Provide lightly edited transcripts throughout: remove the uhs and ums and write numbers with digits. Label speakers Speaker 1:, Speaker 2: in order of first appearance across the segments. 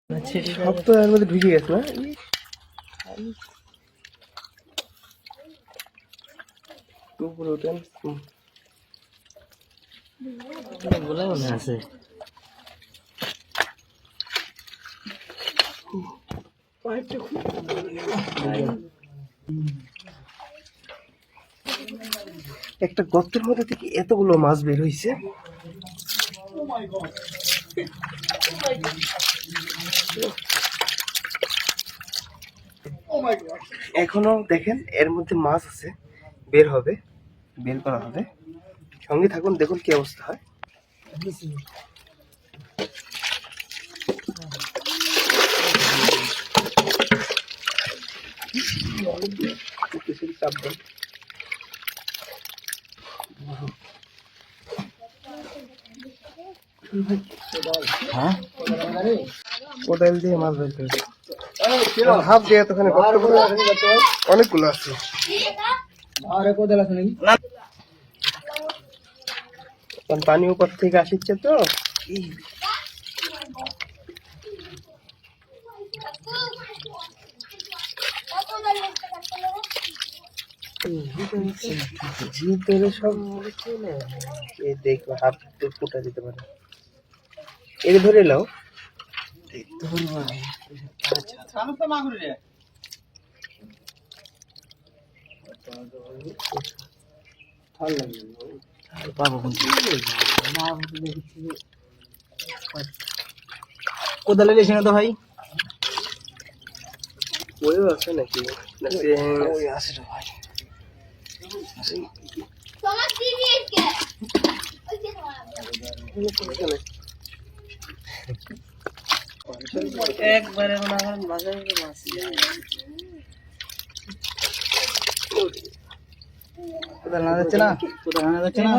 Speaker 1: সব তো এর মধ্যে ঢুকে গেছে না? উপরে উঠেন বলে মনে আছে। একটা গর্তের মধ্যে থেকে এতগুলো মাছ বের হয়েছে। এখনো দেখেন এর মধ্যে মাছ আছে, বের হবে, বের করা হবে। সঙ্গে থাকুন, দেখুন কি অবস্থা হয়। কোদাল দিয়ে মাছ ধরতে হবে। হাফ দিয়ে এতখানি অনেকগুলো আছে। পানি উপর থেকে আসছে তো ভিতরে সব দেখবো, হাত ফুটা দিতে পারে। এর ধরে নাও,
Speaker 2: কোদালে লেছে না তো ভাই,
Speaker 1: ওইও আছে নাকি?
Speaker 2: ওই আছে রে ভাই।
Speaker 1: একবারে মনে হয় বাজারে মাছ
Speaker 2: কোদাল না যাচ্ছে না, কোদাল না যাচ্ছে না,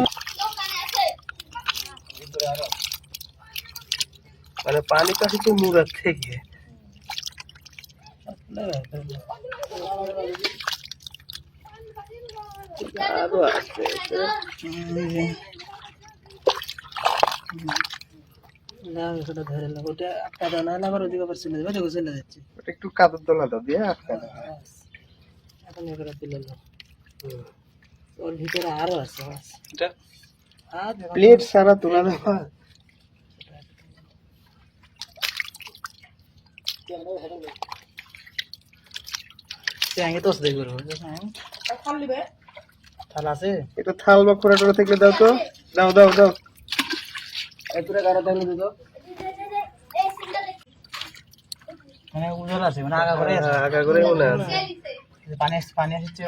Speaker 1: মানে পানি কাছে তো মুরার থেকে আরো আছে। একটু কাদর দোলা দাও দিয়ে আটকানো।
Speaker 2: ওর ভিতরে আরো আছে মাছ।
Speaker 1: প্লেট সারা তোলা দেওয়া।
Speaker 2: থাল আছে,
Speaker 1: এটা থাল বা খোড়া টোড়া থেকে দাও তো, দাও দাও দাও।
Speaker 2: এপুরে গাড়া থাকলে দিত, মানে উজল আছে, মানে আগা করে আছে,
Speaker 1: আগা করে মনে আছে।
Speaker 2: পানি পানি আসছে।